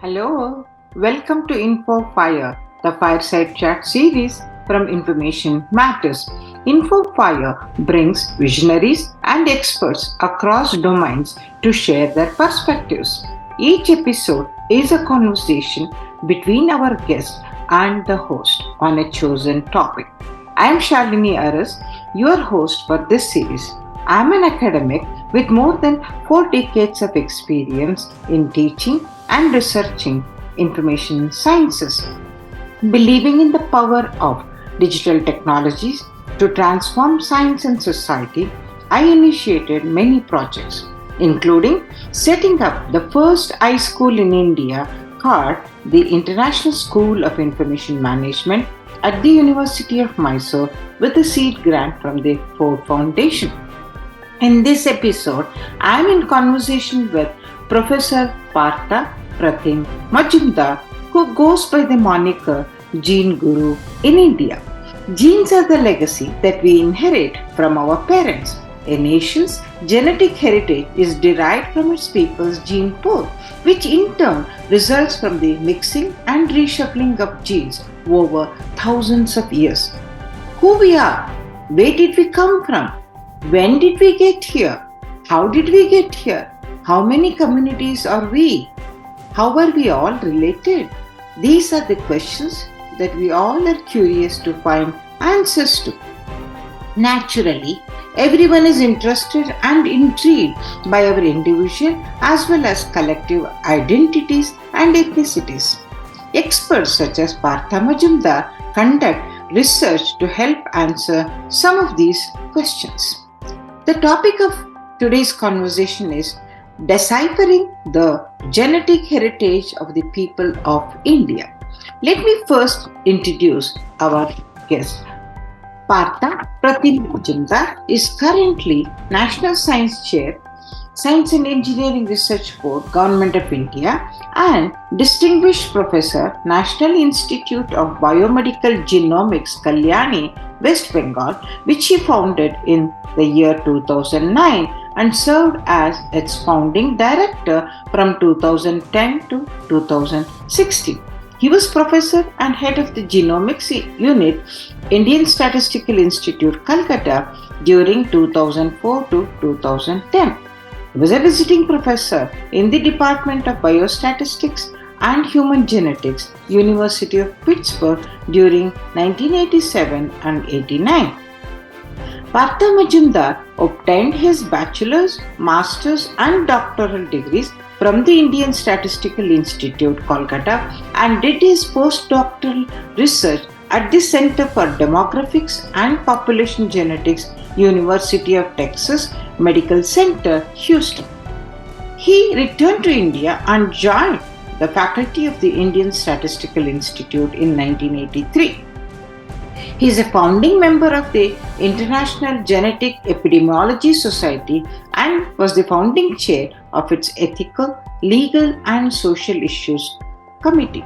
Hello, welcome to InfoFire, the fireside chat series from Information Matters. InfoFire brings visionaries and experts across domains to share their perspectives. Each episode is a conversation between our guest and the host on a chosen topic. I am Shalini, your host for this series. I am an academic with more than 4 decades of experience in teaching and researching information sciences. Believing in the power of digital technologies to transform science and society, I initiated many projects, including setting up the first iSchool in India called the International School of Information Management at the University of Mysore with a seed grant from the Ford Foundation. In this episode, I am in conversation with Professor Partha P. Majumder, who goes by the moniker Gene Guru in India. Genes are the legacy that we inherit from our parents. A nation's genetic heritage is derived from its people's gene pool, which in turn results from the mixing and reshuffling of genes over thousands of years. Who we are? Where did we come from? When did we get here? How did we get here? How many communities are we? How are we all related? These are the questions that we all are curious to find answers to. Naturally, everyone is interested and intrigued by our individual as well as collective identities and ethnicities. Experts such as Partha Majumder conduct research to help answer some of these questions. The topic of today's conversation is Deciphering the Genetic Heritage of the People of India. Let me first introduce our guest. Partha P. Majumder is currently National Science Chair, Science and Engineering Research Board, Government of India, and Distinguished Professor, National Institute of Biomedical Genomics, Kalyani, West Bengal, which he founded in the year 2009 and served as its founding director from 2010 to 2016. He was professor and head of the Genomics Unit, Indian Statistical Institute, Kolkata during 2004 to 2010. He was a visiting professor in the Department of Biostatistics and Human Genetics, University of Pittsburgh during 1987 and 89. Partha Majumder obtained his bachelor's, master's and doctoral degrees from the Indian Statistical Institute, Kolkata, and did his postdoctoral research at the Center for Demographics and Population Genetics, University of Texas Medical Center, Houston. He returned to India and joined the faculty of the Indian Statistical Institute in 1983. He is a founding member of the International Genetic Epidemiology Society and was the founding chair of its Ethical, Legal and Social Issues Committee.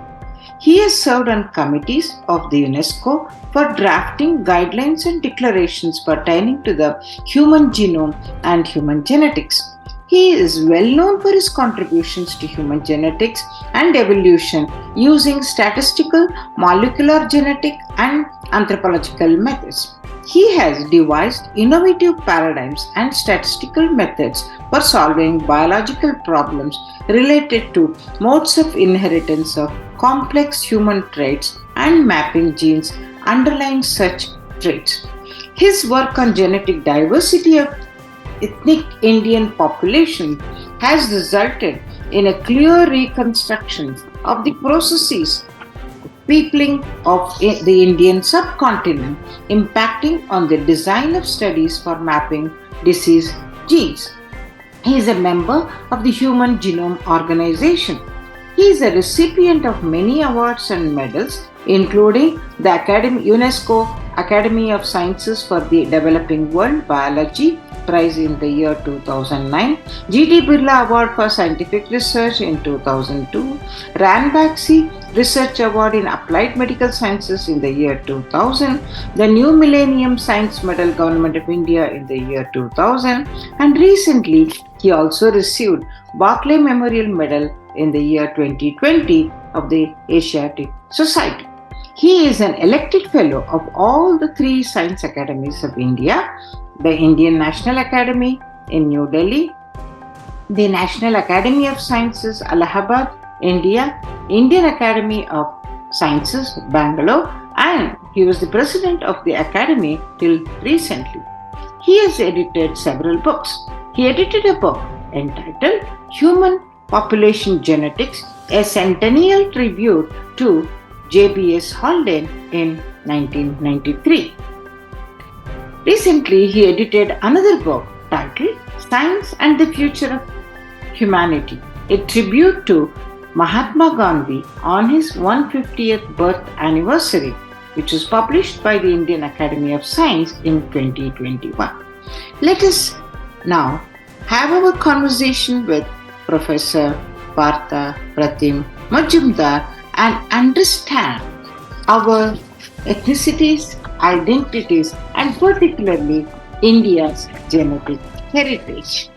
He has served on committees of the UNESCO for drafting guidelines and declarations pertaining to the human genome and human genetics. He is well known for his contributions to human genetics and evolution using statistical, molecular genetic, and anthropological methods. He has devised innovative paradigms and statistical methods for solving biological problems related to modes of inheritance of complex human traits and mapping genes underlying such traits. His work on genetic diversity of ethnic Indian population has resulted in a clear reconstruction of the processes peopling of the Indian subcontinent, impacting on the design of studies for mapping disease genes. He is a member of the Human Genome Organization. He is a recipient of many awards and medals, including the UNESCO Academy of Sciences for the Developing World Biology Prize in the year 2009, G.D. Birla Award for Scientific Research in 2002, Ranbaxy Research Award in Applied Medical Sciences in the year 2000, the New Millennium Science Medal Government of India in the year 2000, and recently he also received Barclay Memorial Medal in the year 2020 of the Asiatic Society. He is an elected fellow of all the three science academies of India: the Indian National Academy in New Delhi, the National Academy of Sciences, Allahabad, India, Indian Academy of Sciences, Bangalore, and he was the president of the Academy till recently. He has edited several books. He edited a book entitled Human Population Genetics, a Centennial Tribute to J.B.S. Haldane in 1993. Recently, he edited another book titled Science and the Future of Humanity, a tribute to Mahatma Gandhi on his 150th birth anniversary, which was published by the Indian Academy of Science in 2021. Let us now have our conversation with Professor Partha P. Majumder and understand our ethnicities, identities, and particularly India's genetic heritage.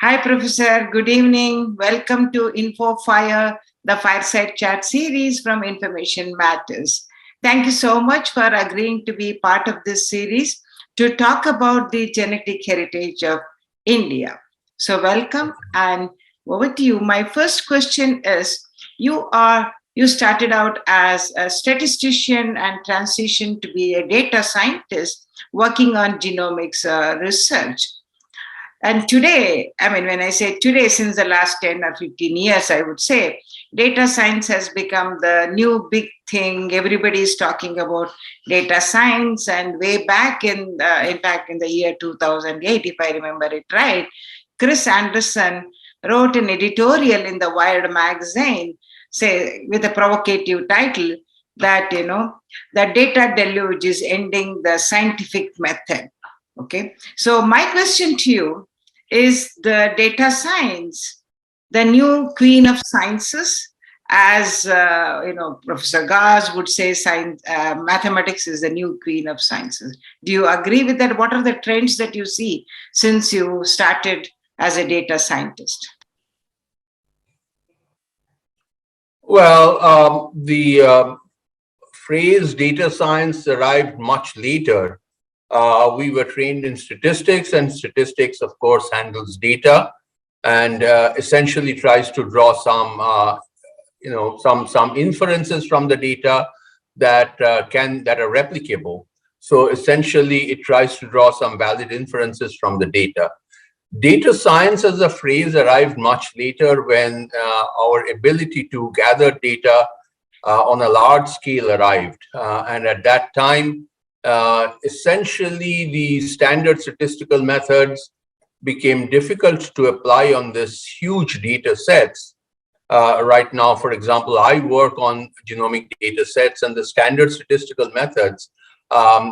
Hi, Professor. Good evening. Welcome to InfoFire, the Fireside Chat series from Information Matters. Thank you so much for agreeing to be part of this series to talk about the genetic heritage of India. So welcome, and over to you. My first question is, you started out as a statistician and transitioned to be a data scientist working on genomics research. And today, when I say today, since the last 10 or 15 years, I would say, data science has become the new big thing. Everybody is talking about data science. And way back in fact, in the year 2008, if I remember it right, Chris Anderson wrote an editorial in the Wired magazine, with a provocative title that, the data deluge is ending the scientific method. Okay, so my question to you is, the data science the new queen of sciences? As Professor Gaz would say, science, mathematics is the new queen of sciences. Do you agree with that? What are the trends that you see since you started as a data scientist? Well, the phrase data science arrived much later. We were trained in statistics, and statistics, of course, handles data and essentially tries to draw some inferences from the data that are replicable. So essentially, it tries to draw some valid inferences from the data. Data science as a phrase arrived much later, when our ability to gather data on a large scale arrived. And at that time, essentially, the standard statistical methods became difficult to apply on this huge data sets. Right now, for example, I work on genomic data sets, and the standard statistical methods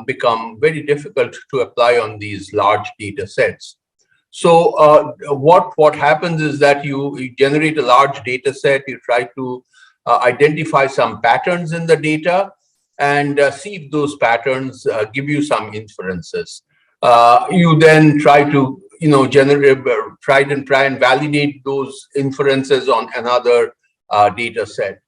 become very difficult to apply on these large data sets. So what happens is that you generate a large data set, you try to identify some patterns in the data, and see if those patterns give you some inferences. You then try to try and validate those inferences on another data set.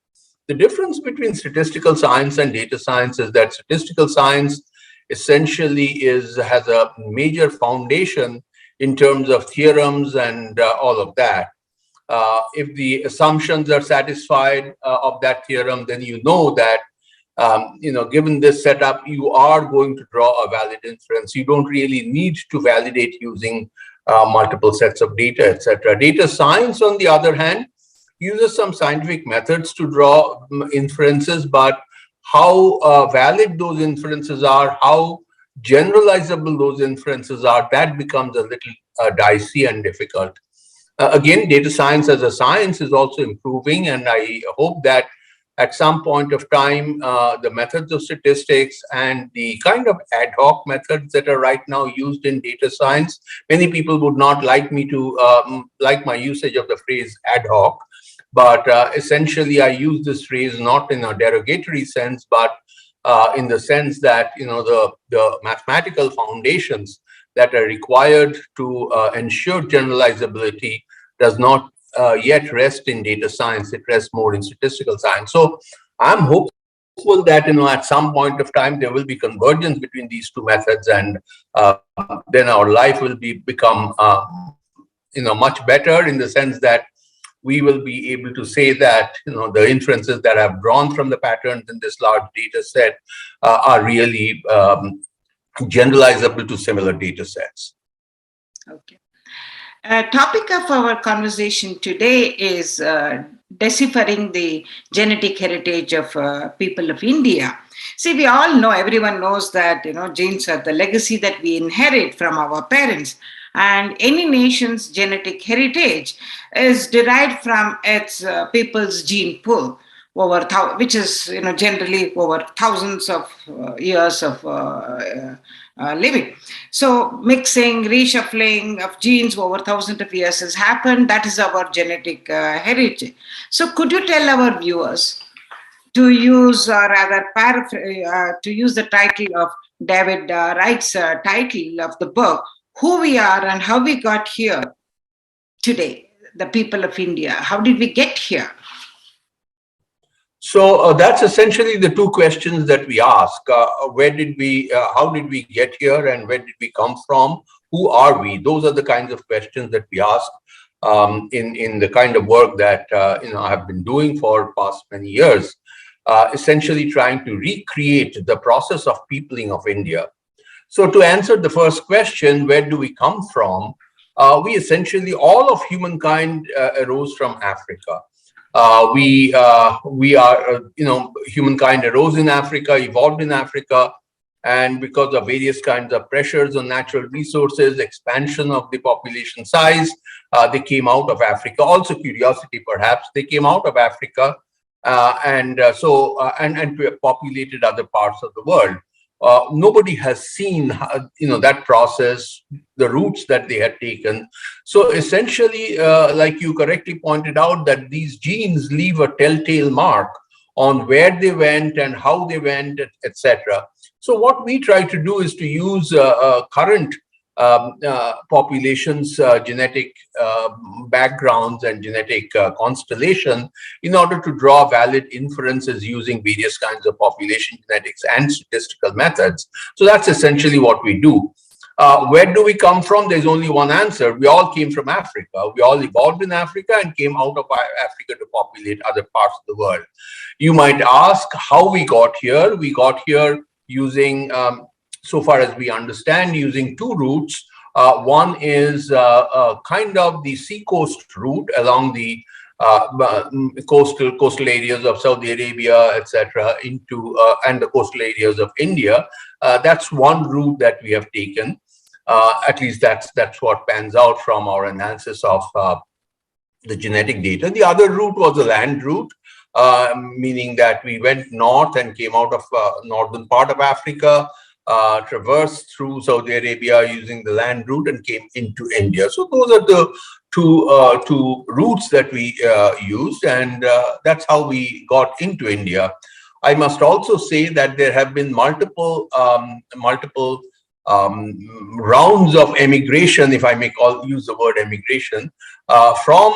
The difference between statistical science and data science is that statistical science essentially has a major foundation in terms of theorems and all of that. If the assumptions are satisfied of that theorem, then you know that given this setup, you are going to draw a valid inference. You don't really need to validate using multiple sets of data, etc. Data science, on the other hand, uses some scientific methods to draw inferences, but how valid those inferences are, how generalizable those inferences are, that becomes a little dicey and difficult. Again, data science as a science is also improving, and I hope that at some point of time, the methods of statistics and the kind of ad hoc methods that are right now used in data science, many people would not like me to like my usage of the phrase ad hoc, but essentially I use this phrase not in a derogatory sense, but in the sense that the mathematical foundations that are required to ensure generalizability does not yet rest in data science. It rests more in statistical science. So I'm hopeful that at some point of time there will be convergence between these two methods, and then our life will become much better, in the sense that we will be able to say that the inferences that I've drawn from the patterns in this large data set are really generalizable to similar data sets. Okay. Topic of our conversation today is deciphering the genetic heritage of people of India. See, we all know, everyone knows that genes are the legacy that we inherit from our parents, and any nation's genetic heritage is derived from its people's gene pool, which is generally over thousands of years of living. So mixing, reshuffling of genes over thousands of years has happened. That is our genetic heritage. So could you tell our viewers, to use, or rather to use the title of David Wright's title of the book, who we are and how we got here today, the people of India? How did we get here? So that's essentially the two questions that we ask. Where did we, how did we get here, and where did we come from? Who are we? Those are the kinds of questions that we ask in the kind of work that I have been doing for past many years, essentially trying to recreate the process of peopling of India. So to answer the first question, where do we come from? We essentially, all of humankind arose from Africa. Humankind arose in Africa, evolved in Africa, and because of various kinds of pressures on natural resources, expansion of the population size, they came out of Africa. Also curiosity, perhaps. They came out of Africa and populated other parts of the world. Nobody has seen, that process, the routes that they had taken. So essentially, like you correctly pointed out, that these genes leave a telltale mark on where they went and how they went, etc. So what we try to do is to use current populations' genetic backgrounds and genetic constellation in order to draw valid inferences using various kinds of population genetics and statistical methods. So that's essentially what we do. Where do we come from? There's only one answer. We all came from Africa. We all evolved in Africa and came out of Africa to populate other parts of the world. You might ask how we got here. We got here using, so far as we understand, using two routes. One is kind of the seacoast route along the coastal areas of Saudi Arabia, etc., into and the coastal areas of India. That's one route that we have taken. At least that's what pans out from our analysis of the genetic data. The other route was the land route, meaning that we went north and came out of northern part of Africa, traversed through Saudi Arabia using the land route, and came into India. So those are the two routes that we used, and that's how we got into India. I must also say that there have been multiple rounds of emigration, if I may use the word emigration, from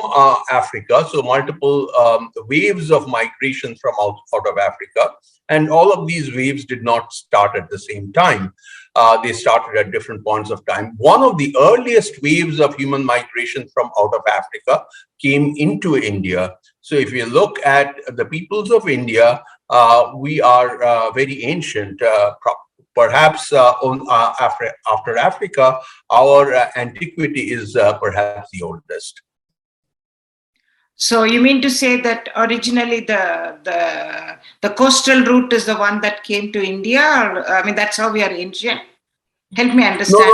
Africa. So multiple waves of migration from out of Africa. And all of these waves did not start at the same time. They started at different points of time. One of the earliest waves of human migration from out of Africa came into India. So if you look at the peoples of India, we are very ancient. Perhaps after Africa, our antiquity is perhaps the oldest. So you mean to say that originally the coastal route is the one that came to India, or I mean that's how we are ancient? Help me understand.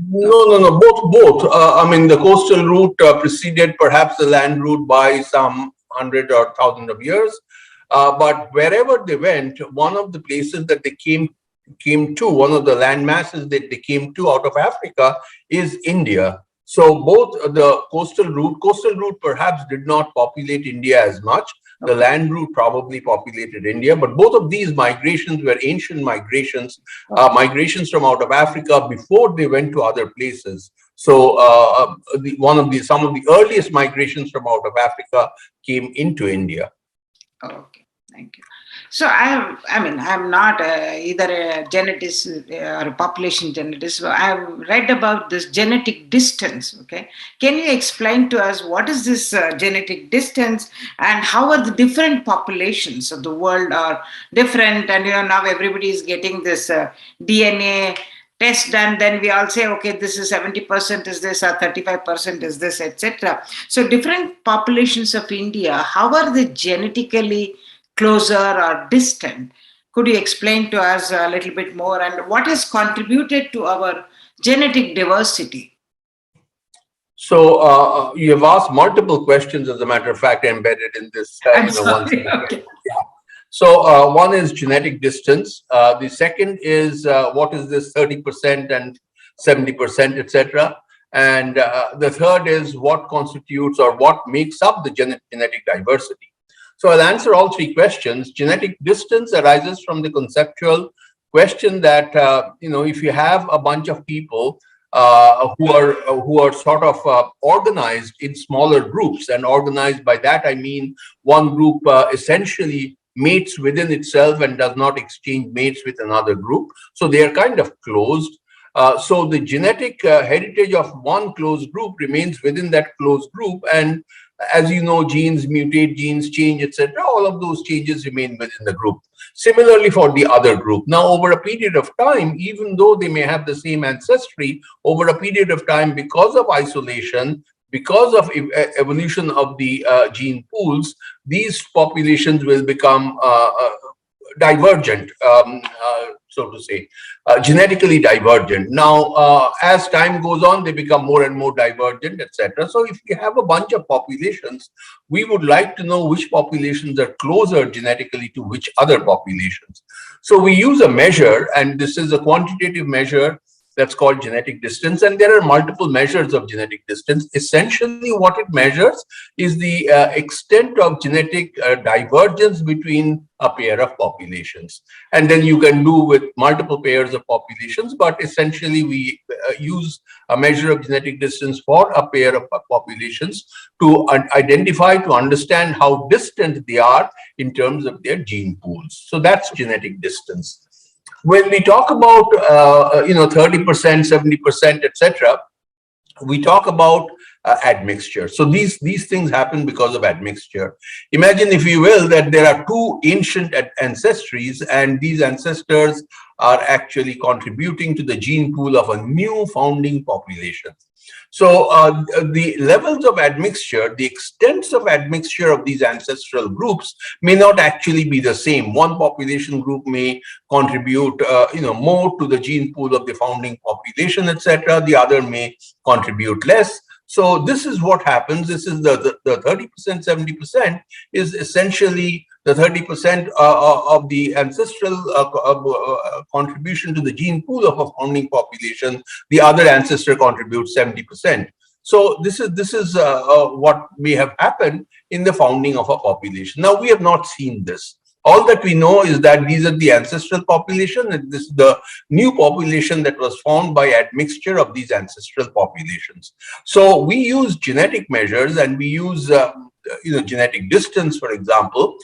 No. Both. I mean, the coastal route preceded perhaps the land route by some 100 or 1,000 of years. But wherever they went, one of the places that they came to, one of the land masses that they came to out of Africa is India. So both the coastal route perhaps did not populate India as much, The land route probably populated India, but both of these migrations were ancient migrations, migrations from out of Africa before they went to other places. So some of the earliest migrations from out of Africa came into India. Okay, thank you. So I'm not either a geneticist or a population geneticist. But I've read about this genetic distance. Okay, can you explain to us what is this genetic distance and how are the different populations of the world are different? And now everybody is getting this DNA test done. Then we all say, okay, this is 70% is this, or 35% is this, etc. So different populations of India, how are they genetically closer or distant? Could you explain to us a little bit more, and what has contributed to our genetic diversity? So you have asked multiple questions, as a matter of fact, embedded in this. I'm sorry. Okay. Yeah. So one is genetic distance. The second is what is this 30% and 70%, etc. And the third is what constitutes or what makes up the genetic diversity. So I'll answer all three questions. Genetic distance arises from the conceptual question that if you have a bunch of people who are sort of organized in smaller groups, and organized by that I mean one group essentially mates within itself and does not exchange mates with another group, so they are kind of closed. So the genetic heritage of one closed group remains within that closed group, and as you know, genes mutate, genes change, etc. All of those changes remain within the group. Similarly for the other group. Now, over a period of time, even though they may have the same ancestry, over a period of time, because of isolation, because of evolution of the gene pools, these populations will become divergent, so to say, genetically divergent. Now, as time goes on, they become more and more divergent, etc. So if you have a bunch of populations, we would like to know which populations are closer genetically to which other populations. So we use a measure, and this is a quantitative measure that's called genetic distance, and there are multiple measures of genetic distance. Essentially, what it measures is the extent of genetic divergence between a pair of populations. And then you can do with multiple pairs of populations, but essentially we use a measure of genetic distance for a pair of populations to identify, to understand how distant they are in terms of their gene pools. So that's genetic distance. When we talk about 30%, 70%, etc., we talk about admixture. So these things happen because of admixture. Imagine, if you will, that there are two ancient ancestries, and these ancestors are actually contributing to the gene pool of a new founding population. So the levels of admixture, the extents of admixture of these ancestral groups may not actually be the same. One population group may contribute more to the gene pool of the founding population, etc. The other may contribute less. So this is what happens. This is the 30%, 70% is essentially the 30% of the ancestral contribution to the gene pool of a founding population. The other ancestor contributes 70%. So this is what may have happened in the founding of a population. Now, we have not seen this. All that we know is that these are the ancestral population, and this is the new population that was formed by admixture of these ancestral populations. So we use genetic measures, and we use genetic distance, for example,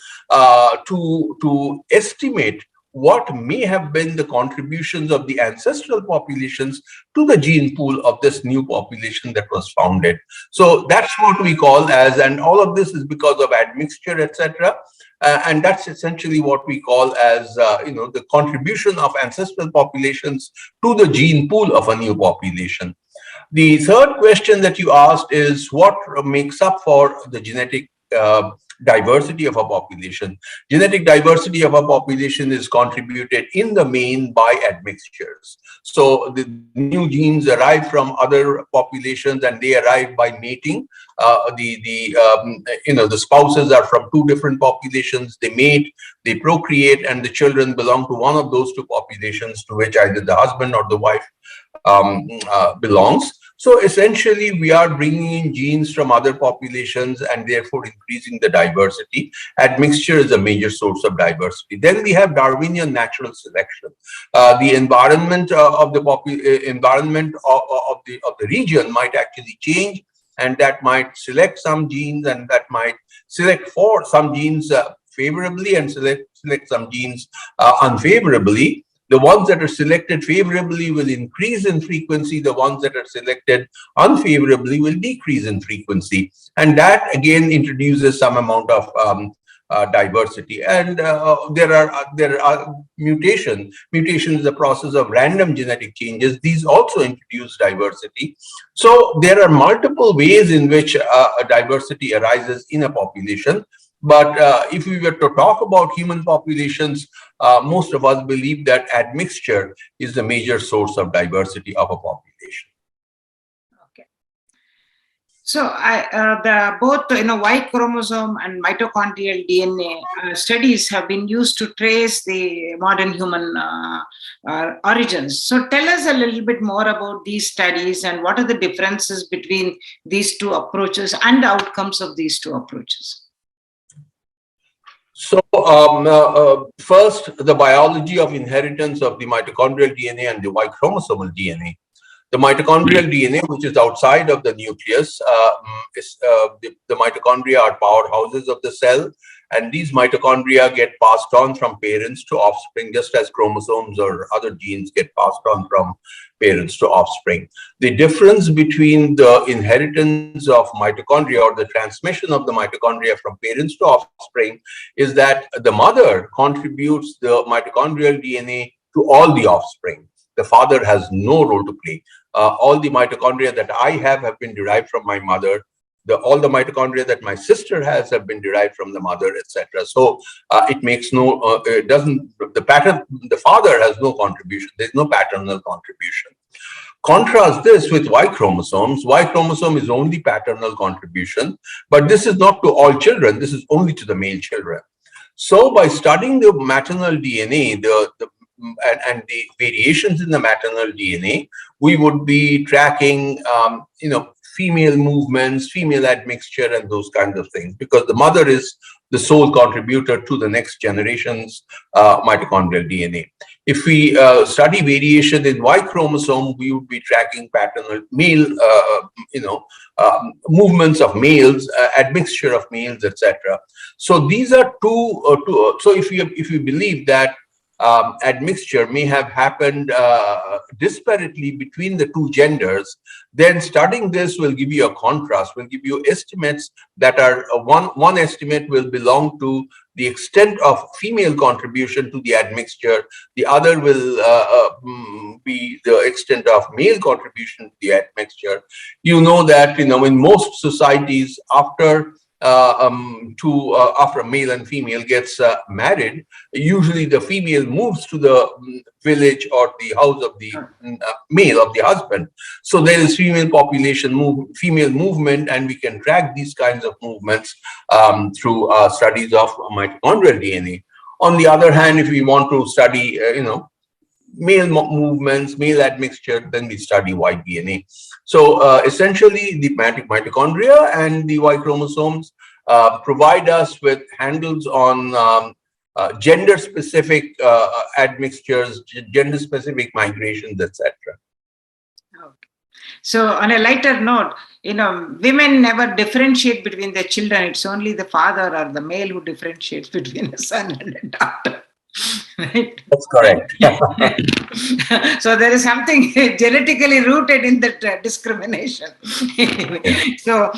to estimate what may have been the contributions of the ancestral populations to the gene pool of this new population that was founded. So that's what we call as, and all of this is because of admixture, etc. And that's essentially what we call as, the contribution of ancestral populations to the gene pool of a new population. The third question that you asked is what makes up for the genetic diversity of a population. Genetic diversity of a population is contributed in the main by admixtures. So the new genes arrive from other populations, and they arrive by mating. The spouses are from two different populations. They mate, they procreate, and the children belong to one of those two populations to which either the husband or the wife belongs. So essentially, we are bringing in genes from other populations and therefore increasing the diversity. Admixture is a major source of diversity. Then we have Darwinian natural selection. The environment of the environment of the region might actually change, and that might select some genes, and that might select for some genes favorably and select some genes unfavorably. The ones that are selected favorably will increase in frequency. The ones that are selected unfavorably will decrease in frequency. And that again introduces some amount of diversity. And there are mutation. Mutation is the process of random genetic changes. These also introduce diversity. So there are multiple ways in which a diversity arises in a population. But if we were to talk about human populations, most of us believe that admixture is the major source of diversity of a population. Okay. So both Y chromosome and mitochondrial DNA studies have been used to trace the modern human origins. So tell us a little bit more about these studies and what are the differences between these two approaches and the outcomes of these two approaches. So first, the biology of inheritance of the mitochondrial DNA and the Y chromosomal DNA. The mitochondrial DNA, which is outside of the nucleus, the mitochondria are powerhouses of the cell, and these mitochondria get passed on from parents to offspring, just as chromosomes or other genes get passed on from parents to offspring. The difference between the inheritance of mitochondria or the transmission of the mitochondria from parents to offspring is that the mother contributes the mitochondrial DNA to all the offspring. The father has no role to play. All the mitochondria that I have been derived from my mother. All the mitochondria that my sister has have been derived from the mother, etc. So it makes no, it doesn't, the father has no contribution. There's no paternal contribution. Contrast this with Y chromosomes. Y chromosome is only paternal contribution, but this is not to all children. This is only to the male children. So by studying the maternal DNA, and the variations in the maternal DNA, we would be tracking, female movements, female admixture, and those kinds of things, because the mother is the sole contributor to the next generation's mitochondrial DNA. If we study variation in Y chromosome, we would be tracking paternal male, movements of males, admixture of males, etc. So these are two. So if you believe that admixture may have happened disparately between the two genders, then studying this will give you a contrast, will give you estimates that are one estimate will belong to the extent of female contribution to the admixture, the other will be the extent of male contribution to the admixture. You know that in most societies, after after a male and female gets married, usually the female moves to the village or the house of the male, of the husband. So there is female movement, and we can track these kinds of movements through studies of mitochondrial DNA. On the other hand, if we want to study, male movements, male admixture, then we study Y DNA. So essentially, the mitochondria and the Y chromosomes provide us with handles on gender-specific admixtures, gender-specific migrations, etc. Okay. So on a lighter note, women never differentiate between their children. It's only the father or the male who differentiates between a son and a daughter. Right? That's correct. So there is something genetically rooted in that discrimination. So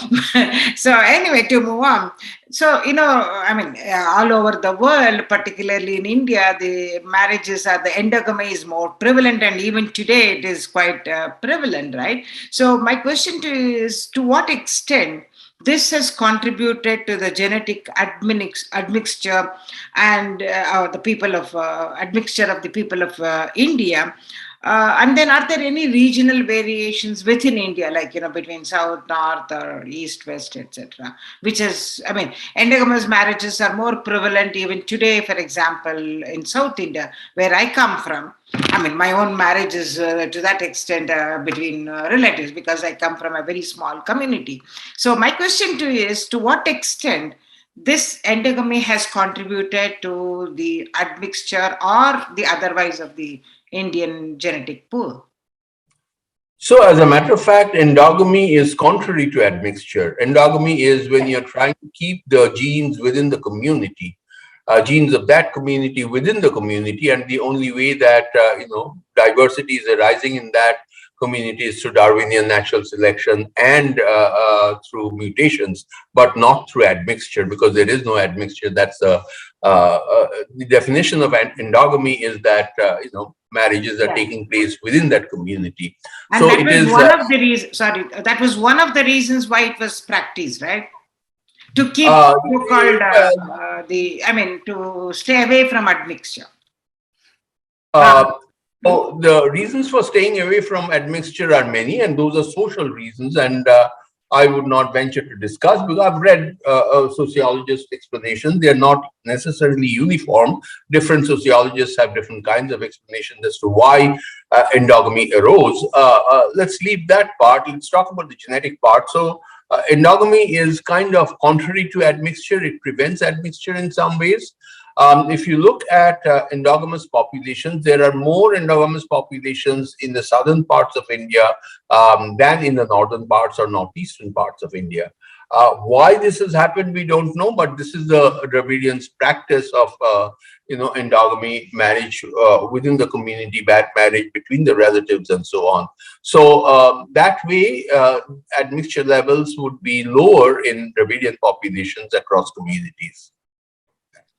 anyway, to move on. So, all over the world, particularly in India, the marriages the endogamy is more prevalent, and even today it is quite prevalent, right? So my question to you is, to what extent this has contributed to the genetic admixture and the people of admixture of the people of India, And then are there any regional variations within India, like, between south, north, or east, west, etc.? Which is, endogamous marriages are more prevalent even today, for example, in South India, where I come from. My own marriage is to that extent between relatives, because I come from a very small community. So my question to you is, to what extent this endogamy has contributed to the admixture or the otherwise of the Indian genetic pool? So as a matter of fact, endogamy is contrary to admixture. Endogamy is when you're trying to keep the genes within the community, genes of that community within the community, and the only way that diversity is arising in that community is through Darwinian natural selection and through mutations, but not through admixture, because there is no admixture. That's the definition of endogamy is that marriages are taking place within that community. And so that was one of the reasons. Sorry, that was one of the reasons why it was practiced, right? To keep so-called to stay away from admixture. So the reasons for staying away from admixture are many, and those are social reasons, and I would not venture to discuss, because I've read sociologist explanations. They are not necessarily uniform. Different sociologists have different kinds of explanations as to why endogamy arose. Let's leave that part. Let's talk about the genetic part. So endogamy is kind of contrary to admixture. It prevents admixture in some ways. If you look at endogamous populations, there are more endogamous populations in the southern parts of India than in the northern parts or northeastern parts of India. Why this has happened, we don't know, but this is the Dravidians' practice of endogamy, marriage within the community, bad marriage between the relatives, and so on. So that way, admixture levels would be lower in Dravidian populations across communities.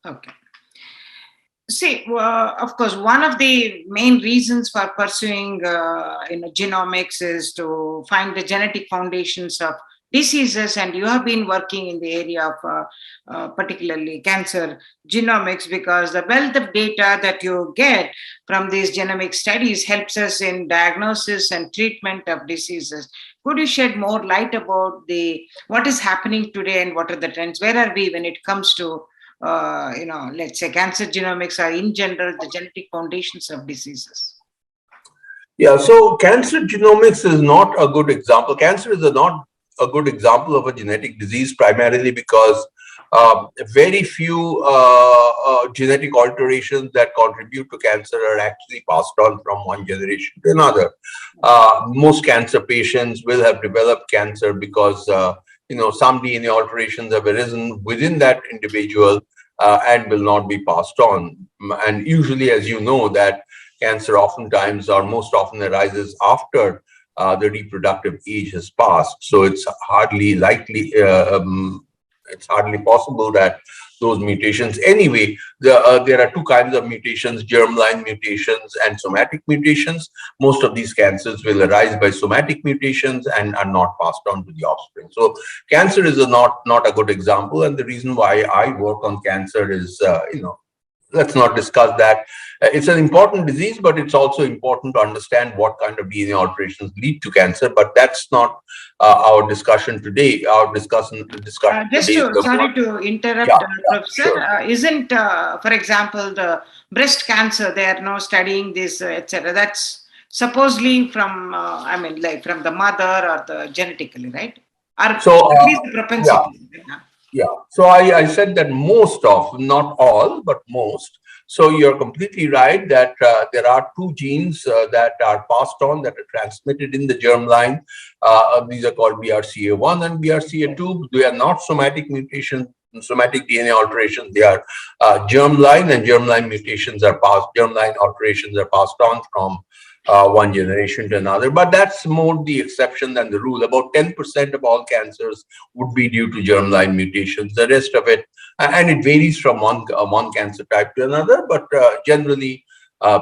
Okay. See, of course, one of the main reasons for pursuing genomics is to find the genetic foundations of diseases, and you have been working in the area of particularly cancer genomics, because the wealth of data that you get from these genomic studies helps us in diagnosis and treatment of diseases. Could you shed more light about what is happening today and what are the trends? Where are we when it comes to let's say cancer genomics, or in general the genetic foundations of diseases? Yeah, so cancer genomics is not a good example. Cancer is not a good example of a genetic disease, primarily because very few genetic alterations that contribute to cancer are actually passed on from one generation to another. Most cancer patients will have developed cancer because some DNA alterations have arisen within that individual and will not be passed on. And usually, as you know, that cancer oftentimes or most often arises after the reproductive age has passed. So it's hardly likely, it's hardly possible that those mutations. Anyway, there are two kinds of mutations: germline mutations and somatic mutations. Most of these cancers will arise by somatic mutations and are not passed on to the offspring. So cancer is not a good example. And the reason why I work on cancer is, let's not discuss that. It's an important disease, but it's also important to understand what kind of DNA alterations lead to cancer. But that's not our discussion today. Our discussion sorry to interrupt, Professor. Sure. Isn't, for example, the breast cancer, they are now studying this, etc. That's supposedly from, from the mother or the genetically, right? Or so, at least the propensity. Yeah. So I said that most of, not all, but most. So you're completely right that there are two genes that are passed on, that are transmitted in the germline. These are called BRCA1 and BRCA2. They are not somatic mutations, somatic DNA alterations. They are germline, and germline alterations are passed on from one generation to another, but that's more the exception than the rule. About 10% of all cancers would be due to germline mutations. The rest of it, and it varies from one cancer type to another, but generally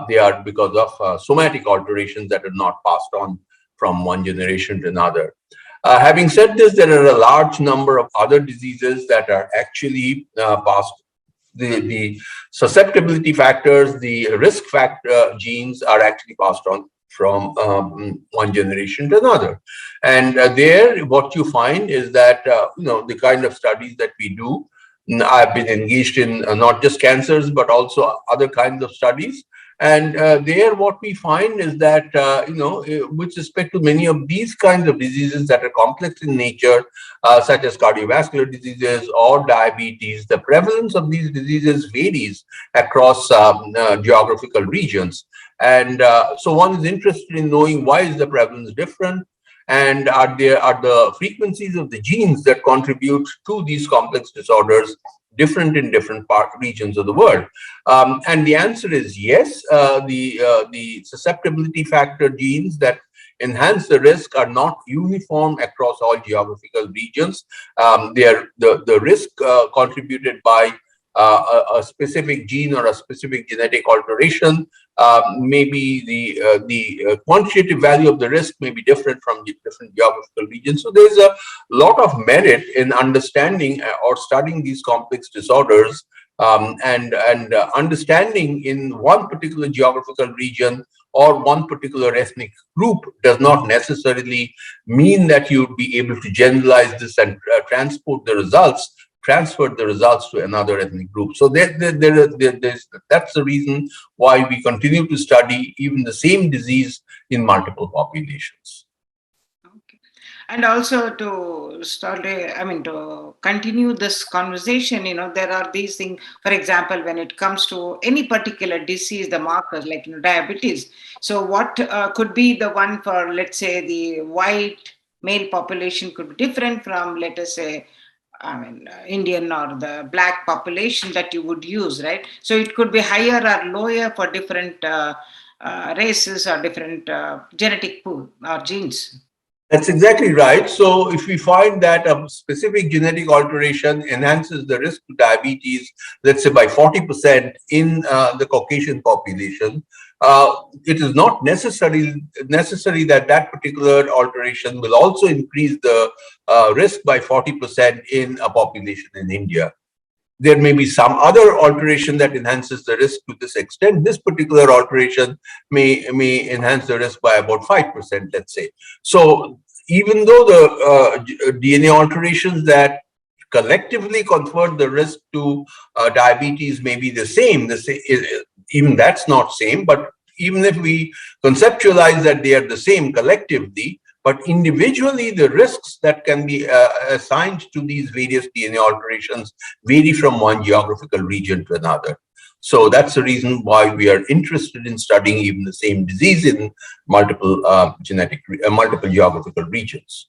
they are because of somatic alterations that are not passed on from one generation to another. Having said this, there are a large number of other diseases that are actually passed the susceptibility factors, the risk factor genes are actually passed on from one generation to another. And there, what you find is that, the kind of studies that we do, I've been engaged in not just cancers, but also other kinds of studies. And there, what we find is that, with respect to many of these kinds of diseases that are complex in nature, such as cardiovascular diseases or diabetes, the prevalence of these diseases varies across geographical regions. And so one is interested in knowing why is the prevalence different, and are the frequencies of the genes that contribute to these complex disorders different in different regions of the world? And the answer is yes. The susceptibility factor genes that enhance the risk are not uniform across all geographical regions. The risk contributed by a specific gene or a specific genetic alteration, maybe the quantitative value of the risk may be different from different geographical regions. So there's a lot of merit in understanding or studying these complex disorders, and understanding in one particular geographical region or one particular ethnic group does not necessarily mean that you'd be able to generalize this and transfer the results to another ethnic group. So that's the reason why we continue to study even the same disease in multiple populations. Okay. And also to continue this conversation, there are these things, for example, when it comes to any particular disease, the markers like diabetes. So what could be the one for, let's say, the white male population could be different from, let us say, Indian or the black population that you would use, right? So it could be higher or lower for different races or different genetic pool or genes. That's exactly right. So if we find that a specific genetic alteration enhances the risk to diabetes, let's say by 40% in the Caucasian population, it is not necessary that that particular alteration will also increase the risk by 40% in a population in India. There may be some other alteration that enhances the risk to this extent. This particular alteration may enhance the risk by about 5%, let's say. So even though the DNA alterations that collectively confer the risk to diabetes may be the same, even that's not same, but even if we conceptualize that they are the same collectively, but individually, the risks that can be assigned to these various DNA alterations vary from one geographical region to another. So that's the reason why we are interested in studying even the same disease in multiple multiple geographical regions.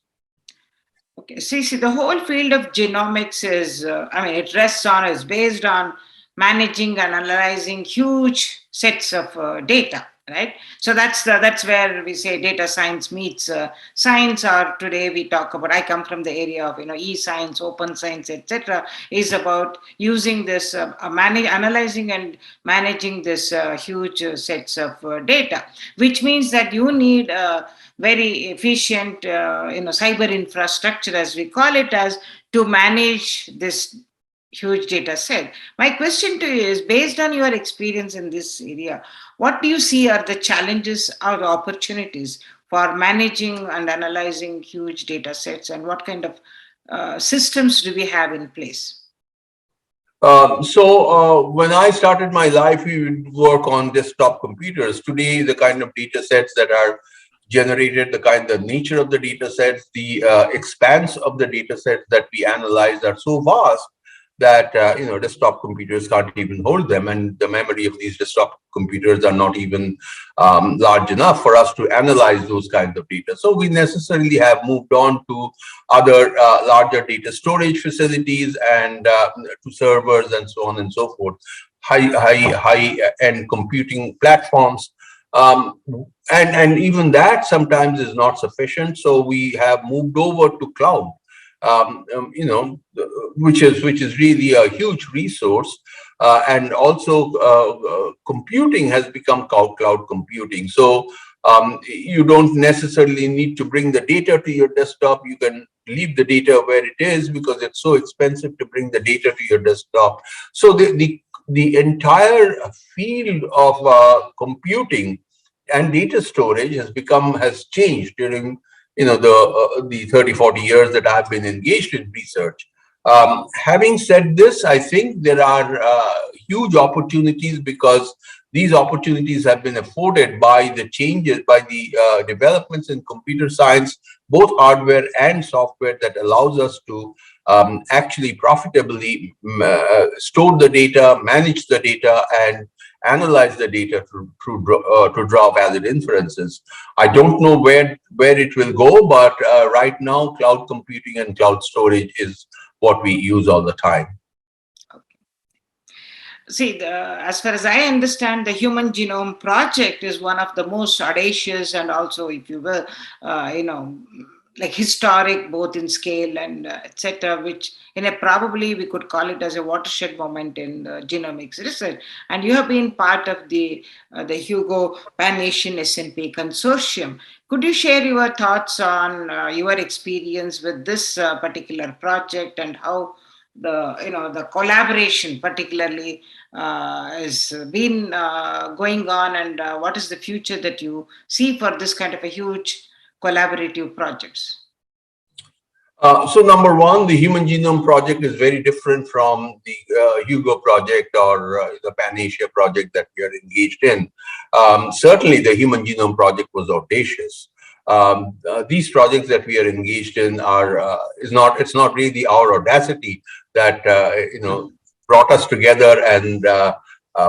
Okay, see, the whole field of genomics is, is based on managing and analyzing huge sets of data. Right, so that's where we say data science meets science. Or today we talk about. I come from the area of e-science, open science, etc. Is about using this analyzing and managing this huge sets of data, which means that you need very efficient, cyber infrastructure, as we call it, as to manage this huge data set. My question to you is, based on your experience in this area, what do you see are the challenges or opportunities for managing and analyzing huge data sets, and what kind of systems do we have in place? When I started my life, we would work on desktop computers. Today, the kind of data sets that are generated, the nature of the data sets, the expanse of the data sets that we analyze are so vast that desktop computers can't even hold them, and the memory of these desktop computers are not even large enough for us to analyze those kinds of data. So we necessarily have moved on to other larger data storage facilities and to servers and so on and so forth, high-end computing platforms. And even that sometimes is not sufficient. So we have moved over to cloud. Which is really a huge resource, and also computing has become cloud computing. So You don't necessarily need to bring the data to your desktop. You can leave the data where it is because it's so expensive to bring the data to your desktop. So the entire field of computing and data storage has changed during the 30-40 years that I've been engaged in research. Having said this, I think there are huge opportunities because these opportunities have been afforded by the changes, by the developments in computer science, both hardware and software, that allows us to actually profitably store the data, manage the data, and analyze the data to draw valid inferences. I don't know where it will go, but right now, cloud computing and cloud storage is what we use all the time. See, as far as I understand, the Human Genome Project is one of the most audacious and also, if you will, like historic, both in scale and etc., which probably we could call it as a watershed moment in genomics research. And you have been part of the Hugo Pan-Asian SNP Consortium. Could you share your thoughts on your experience with this particular project and how the collaboration particularly has been going on, and what is the future that you see for this kind of a huge collaborative projects? So number one, the Human Genome Project is very different from the Hugo project or the Pan-Asia project that we are engaged in. Certainly, the Human Genome Project was audacious. These projects that we are engaged in it's not really our audacity that brought us together and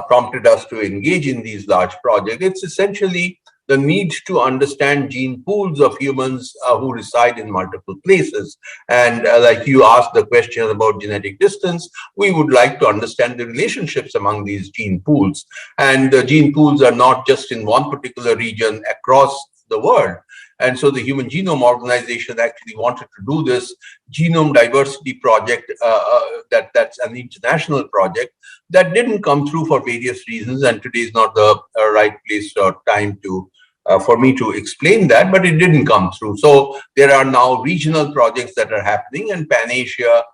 prompted us to engage in these large projects. It's essentially the need to understand gene pools of humans who reside in multiple places. And like you asked the question about genetic distance, we would like to understand the relationships among these gene pools. And the gene pools are not just in one particular region across the world. And so the Human Genome Organization actually wanted to do this genome diversity project that's an international project that didn't come through for various reasons. And today is not the right place or time for me to explain that, but it didn't come through. So there are now regional projects that are happening, and Pan-Asia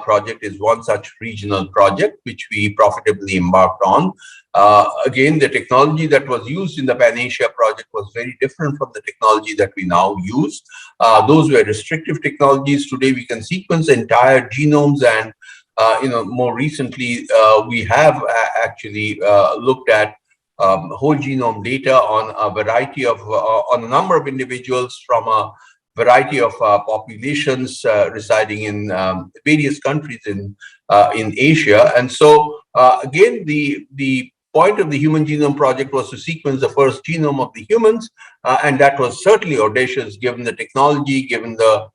project is one such regional project which we profitably embarked on. Again, the technology that was used in the Pan-Asia project was very different from the technology that we now use. Those were restrictive technologies. Today we can sequence entire genomes, and more recently we have actually looked at whole genome data on a variety of on a number of individuals from a variety of populations residing in various countries in Asia. And so again, the point of the Human Genome Project was to sequence the first genome of the humans, and that was certainly audacious given the technology, given the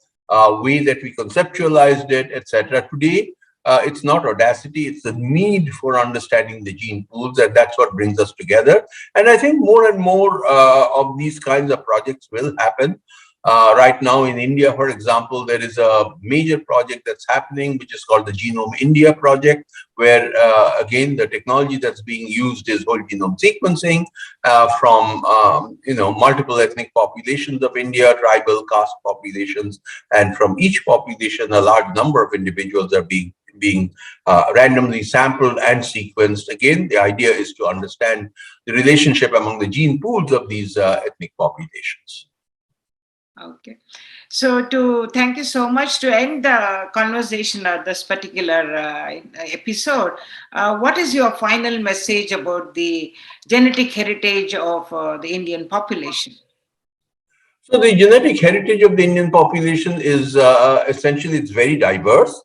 way that we conceptualized it, etc. Today, it's not audacity, it's the need for understanding the gene pools, and that's what brings us together. And I think more and more of these kinds of projects will happen. Right now in India, for example, there is a major project that's happening, which is called the Genome India project, where again, the technology that's being used is whole genome sequencing from multiple ethnic populations of India, tribal caste populations, and from each population, a large number of individuals are being randomly sampled and sequenced. Again, the idea is to understand the relationship among the gene pools of these ethnic populations. Okay. So thank you so much. To end the conversation of this particular episode, what is your final message about the genetic heritage of the Indian population? So the genetic heritage of the Indian population is essentially, it's very diverse.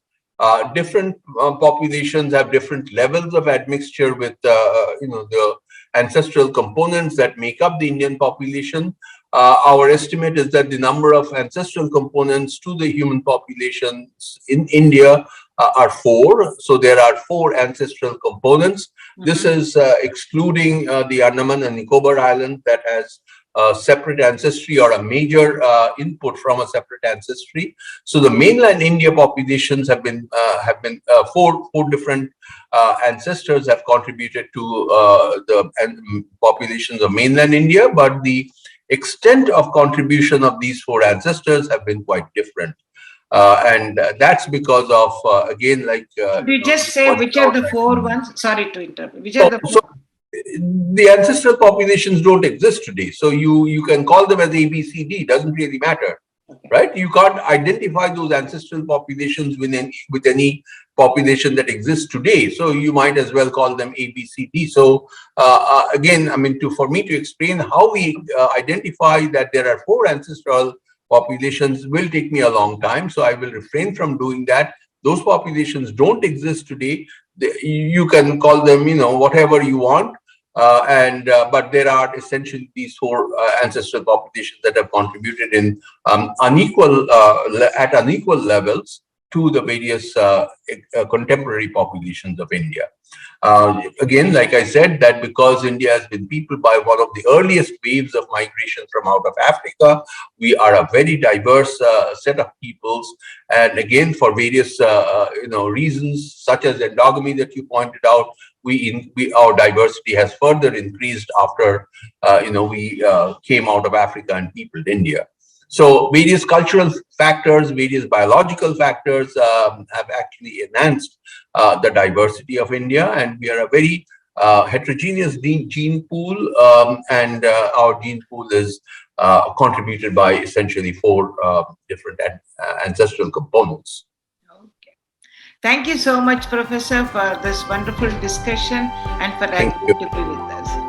Different populations have different levels of admixture with the ancestral components that make up the Indian population. Our estimate is that the number of ancestral components to the human populations in India are 4. So there are 4 ancestral components. Mm-hmm. This is excluding the Andaman and Nicobar Island that has a separate ancestry or a major input from a separate ancestry. So the mainland India populations have been 4 different ancestors have contributed to the populations of mainland India, but the extent of contribution of these four ancestors have been quite different. And that's because of, again, like... Could you just say which are the four ones? Sorry to interrupt. Which are the four? So the ancestral populations don't exist today. So you can call them as A, B, C, D. Doesn't really matter. Okay. Right? You can't identify those ancestral populations with any population that exists today. So you might as well call them A, B, C, D. So again, I mean, for me to explain how we identify that there are four ancestral populations will take me a long time. So I will refrain from doing that. Those populations don't exist today. You can call them, whatever you want. But there are essentially these four ancestral populations that have contributed in at unequal levels to the various contemporary populations of India. Again, like I said, that because India has been peopled by one of the earliest waves of migration from out of Africa, we are a very diverse set of peoples. And again, for various reasons, such as endogamy that you pointed out, our diversity has further increased after we came out of Africa and peopled India. So various cultural factors, various biological factors have actually enhanced the diversity of India, and we are a very heterogeneous gene pool, and our gene pool is contributed by essentially four different ancestral components. Okay. Thank you so much, Professor, for this wonderful discussion and for agreeing to be with us.